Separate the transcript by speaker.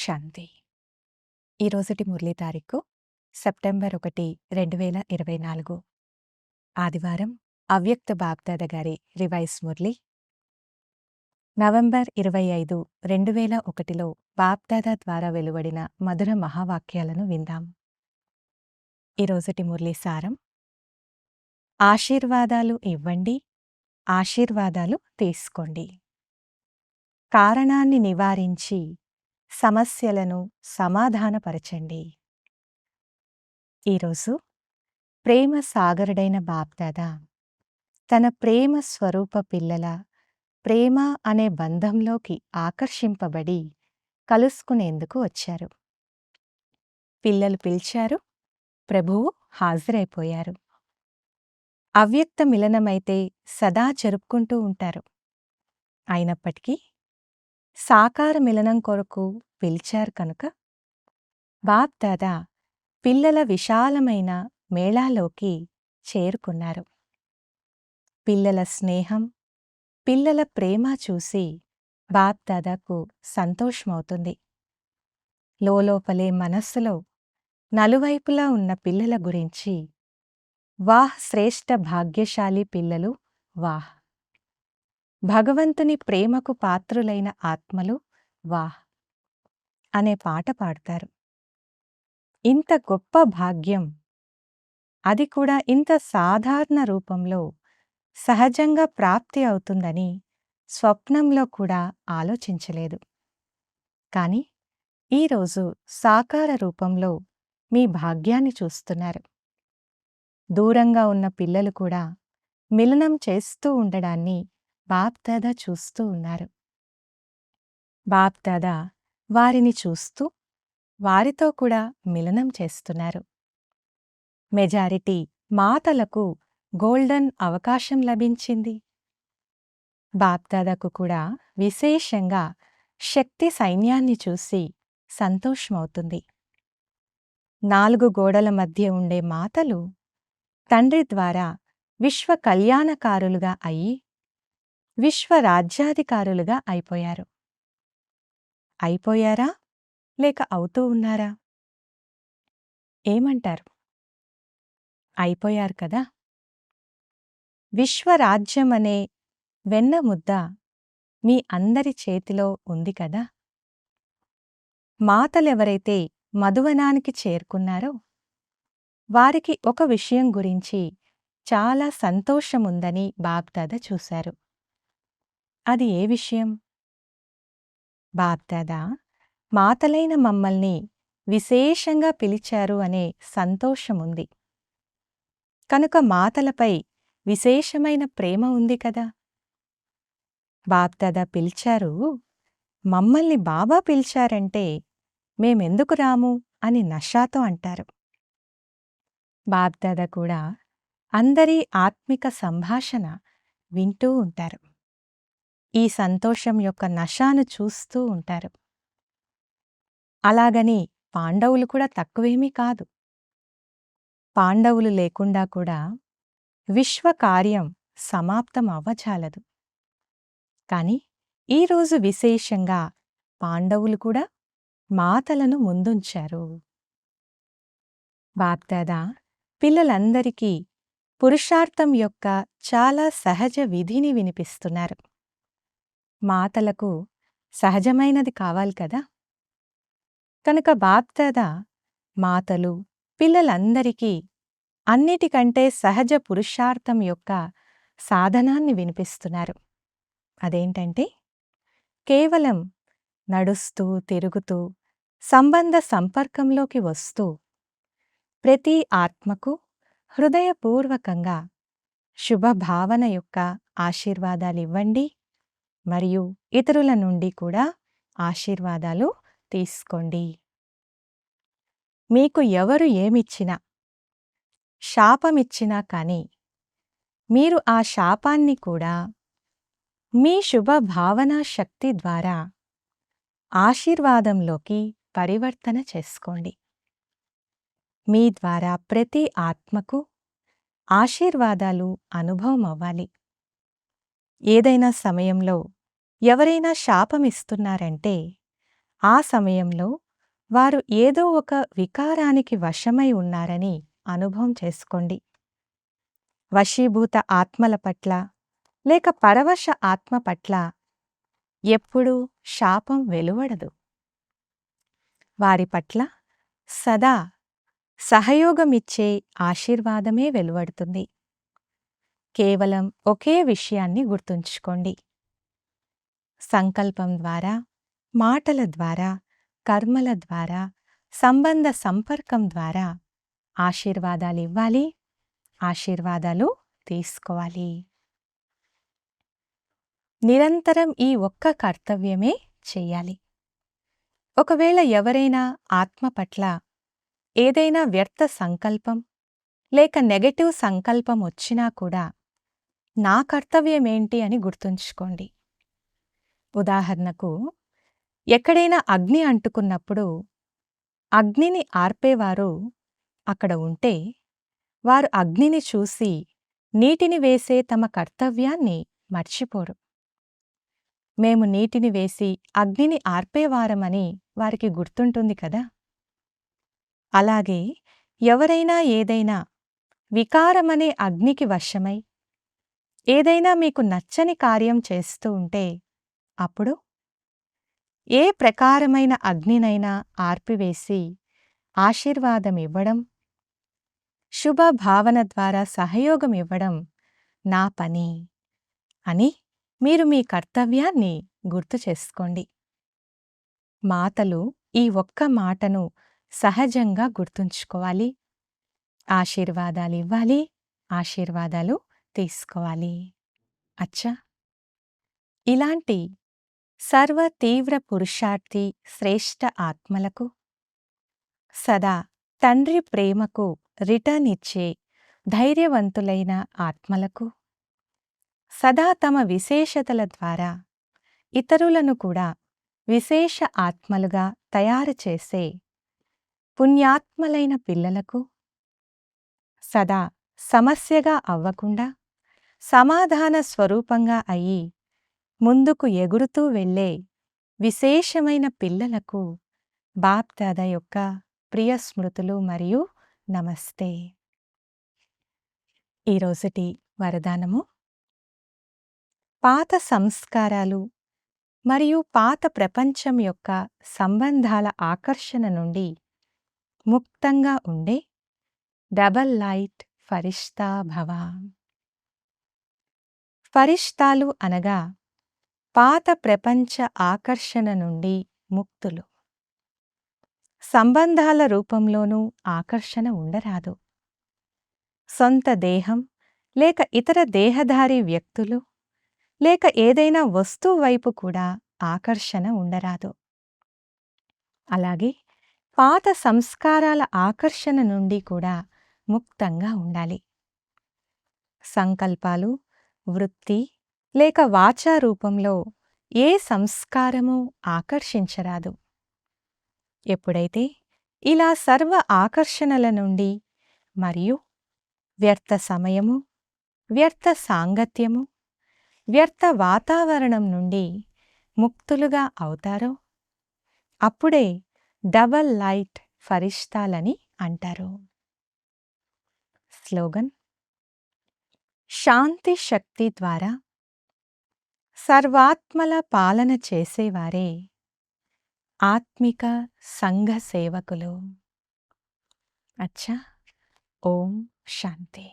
Speaker 1: శాంతి. ఈరోజుటి మురళీ తారీఖు సెప్టెంబర్ 1, 2024. ఆదివారం. అవ్యక్త బాప్దాద గారి రివైజ్ మురళి నవంబర్ 25, 2001లో బాప్దాద ద్వారా వెలువడిన మధుర మహావాక్యాలను విందాం. ఈరోజుటి మురళీ సారం: ఆశీర్వాదాలు ఇవ్వండి, ఆశీర్వాదాలు తీసుకోండి. కారణాన్ని నివారించి సమస్యలను సమాధానపరచండి. ఈరోజు ప్రేమ సాగరుడైన బాప్దాదా తన ప్రేమ స్వరూప పిల్లల ప్రేమ అనే బంధంలోకి ఆకర్షింపబడి కలుసుకునేందుకు వచ్చారు. పిల్లలు పిలిచారు, ప్రభువు హాజరైపోయారు. అవ్యక్త మిలనమైతే సదా జరుపుకుంటూ ఉంటారు. అయినప్పటికీ సాకార మిలనం కొరకు పిలిచారు కనుక బాప్దాదా పిల్లల విశాలమైన మేళాలోకి చేరుకున్నారు. పిల్లల స్నేహం, పిల్లల ప్రేమ చూసి బాప్దాదాకు సంతోషమవుతుంది. లోలోపలే మనస్సులో నలువైపులా ఉన్న పిల్లల గురించి వాహ్ శ్రేష్ఠ భాగ్యశాలి పిల్లలు వాహ్, భగవంతుని ప్రేమకు పాత్రులైన ఆత్మలు వాహ్ అనే పాట పాడతారు. ఇంత గొప్ప భాగ్యం, అది కూడా ఇంత సాధారణ రూపంలో సహజంగా ప్రాప్తి అవుతుందని స్వప్నంలో కూడా ఆలోచించలేదు. కాని ఈరోజు సాకార రూపంలో మీ భాగ్యాన్ని చూస్తున్నారు. దూరంగా ఉన్న పిల్లలు కూడా మిలనం చేస్తూ ఉండడాన్ని బాప్దాదా చూస్తూ ఉన్నారు. బాప్దాదా వారిని చూస్తూ వారితో కూడా మిలనం చేస్తున్నారు. మెజారిటీ మాతలకు గోల్డెన్ అవకాశం లభించింది. బాప్దాదాకు కూడా విశేషంగా శక్తి సైన్యాన్ని చూసి సంతోషమవుతుంది. 4 గోడల మధ్య ఉండే మాతలు తండ్రి ద్వారా విశ్వ కళ్యాణకారులుగా అయి విశ్వరాజ్యాధికారులుగా అయిపోయారు. అయిపోయారా లేక అవుతూ ఉన్నారా? ఏమంటారు? అయిపోయారు కదా. విశ్వరాజ్యమనే వెన్నముద్ద మీ అందరి చేతిలో ఉంది కదా. మాతలెవరైతే మధువనానికి చేరుకున్నారో వారికి ఒక విషయం గురించి చాలా సంతోషముందని బాప్దాదా చూశారు. అది ఏ విషయం? బాప్దాదా మాతలైన మమ్మల్ని విశేషంగా పిలిచారు అనే సంతోషముంది కనుక మాతలపై విశేషమైన ప్రేమ ఉంది కదా. బాప్దాదా పిలిచారు, మమ్మల్ని బాబా పిలిచారంటే మేమెందుకు రాము అని నషాతో అంటారు. బాప్దాదా కూడా అందరి ఆత్మిక సంభాషణ వింటూ ఉంటారు. ఈ సంతోషం యొక్క నషాను చూస్తూ ఉంటారు. అలాగని పాండవులు కూడా తక్కువేమీ కాదు. పాండవులు లేకుండా కూడా విశ్వకార్యం సమాప్తం అవ్వజాలదు. కాని ఈరోజు విశేషంగా పాండవులు కూడా మాతలను ముందుంచారు. బాప్దాదా పిల్లలందరికీ పురుషార్థం యొక్క చాలా సహజ విధిని వినిపిస్తున్నారు. మాతలకు సహజమైనది కావాలి కదా. కనుక బాప్దాదా మాతలు పిల్లలందరికీ అన్నిటికంటే సహజ పురుషార్థం యొక్క సాధనాన్ని వినిపిస్తున్నారు. అదేంటంటే కేవలం నడుస్తూ తిరుగుతూ సంబంధ సంపర్కంలోకి వస్తూ ప్రతి ఆత్మకు హృదయపూర్వకంగా శుభభావన యొక్క ఆశీర్వాదాలివ్వండి మరియు ఇతరుల నుండి కూడా ఆశీర్వాదాలు తీసుకోండి. మీకు ఎవరు ఏమిచ్చినా, శాపమిచ్చినా కాని మీరు ఆ శాపాన్ని కూడా మీ శుభభావనా శక్తి ద్వారా ఆశీర్వాదంలోకి పరివర్తన చేసుకోండి. మీ ద్వారా ప్రతి ఆత్మకు ఆశీర్వాదాలు అనుభవమవ్వాలి. ఏదైనా సమయంలో ఎవరైనా శాపమిస్తున్నారంటే ఆ సమయంలో వారు ఏదో ఒక వికారానికి వశమై ఉన్నారని అనుభవం చేసుకోండి. వశీభూత ఆత్మల పట్ల లేక పరవశ ఆత్మ పట్ల ఎప్పుడూ శాపం వెలువడదు. వారి పట్ల సదా సహయోగమిచ్చే ఆశీర్వాదమే వెలువడుతుంది. కేవలం ఒకే విషయాన్ని గుర్తుంచుకోండి. సంకల్పం ద్వారా, మాటల ద్వారా, కర్మల ద్వారా, సంబంధ సంపర్కం ద్వారా ఆశీర్వాదాలివ్వాలి, ఆశీర్వాదాలు తీసుకోవాలి. నిరంతరం ఈ ఒక్క కర్తవ్యమే చెయ్యాలి. ఒకవేళ ఎవరైనా ఆత్మ పట్ల ఏదైనా వ్యర్థ సంకల్పం లేక నెగెటివ్ సంకల్పం వచ్చినా కూడా నా కర్తవ్యమేంటి అని గుర్తుంచుకోండి. ఉదాహరణకు, ఎక్కడైనా అగ్ని అంటుకున్నప్పుడు అగ్నిని ఆర్పేవారు అక్కడ ఉంటే వారు అగ్నిని చూసి నీటిని వేసే తమ కర్తవ్యాన్ని మర్చిపోరు. మేము నీటిని వేసి అగ్నిని ఆర్పేవారమని వారికి గుర్తుంటుంది కదా. అలాగే ఎవరైనా ఏదైనా వికారమనే అగ్నికి వశమై ఏదైనా మీకు నచ్చని కార్యం చేస్తూ ఉంటే అప్పుడు ఏ ప్రకారమైన అగ్నినైనా ఆర్పివేసి ఆశీర్వాదమివ్వడం, శుభ భావన ద్వారా సహయోగమివ్వడం నా పని అని మీరు మీ కర్తవ్యాన్ని గుర్తు చేసుకోండి. మాతలు ఈ ఒక్క మాటను సహజంగా గుర్తుంచుకోవాలి. ఆశీర్వాదాలివ్వాలి, ఆశీర్వాదాలు తీసుకోవాలి. అచ్చా, ఇలాంటి సర్వ తీవ్ర పురుషార్థి శ్రేష్ఠ ఆత్మలకు సదా తండ్రి ప్రేమకు రిటర్న్ ఇచ్చే ధైర్యవంతులైన ఆత్మలకు సదా తమ విశేషతల ద్వారా ఇతరులను కూడా విశేష ఆత్మలుగా తయారు చేసే పుణ్యాత్మలైన పిల్లలకు సదా సమస్యగా అవ్వకుండా సమాధాన స్వరూపంగా అయి ముందుకు ఎగురుతూ వెళ్ళే విశేషమైన పిల్లలకు బాప్దాదా యొక్క ప్రియ స్మృతులు మరియు నమస్తే. ఈరోజుటి వరదానము: పాత సంస్కారాలు మరియు పాత ప్రపంచం యొక్క సంబంధాల ఆకర్షణ నుండి ముక్తంగా ఉండే డబల్ లైట్ ఫరిష్తా భవ. ఫరిష్తాలు అనగా పాత ప్రపంచ ఆకర్షణ నుండి ముక్తులు. సంబంధాల రూపంలోనూ ఆకర్షణ ఉండరాదు. సొంత దేహం లేక ఇతర దేహధారి వ్యక్తులు లేక ఏదైనా వస్తువు వైపు కూడా ఆకర్షణ ఉండరాదు. అలాగే పాత సంస్కారాల ఆకర్షణ నుండి కూడా ముక్తంగా ఉండాలి. సంకల్పాలు, వృత్తి లేక వాచా రూపంలో ఏ సంస్కారమూ ఆకర్షించరాదు. ఎప్పుడైతే ఇలా సర్వ ఆకర్షణల నుండి మరియు వ్యర్థ సమయము, వ్యర్థ సాంగత్యము, వ్యర్థ వాతావరణం నుండి ముక్తులుగా అవుతారో అప్పుడే డబల్ లైట్ ఫరిష్తాలని అంటారు. స్లోగన్: శాంతి శక్తి ద్వారా సర్వాత్మల పాలన చేసేవారే ఆత్మిక సంఘ సేవకులు. అచ్చా, ఓం శాంతి.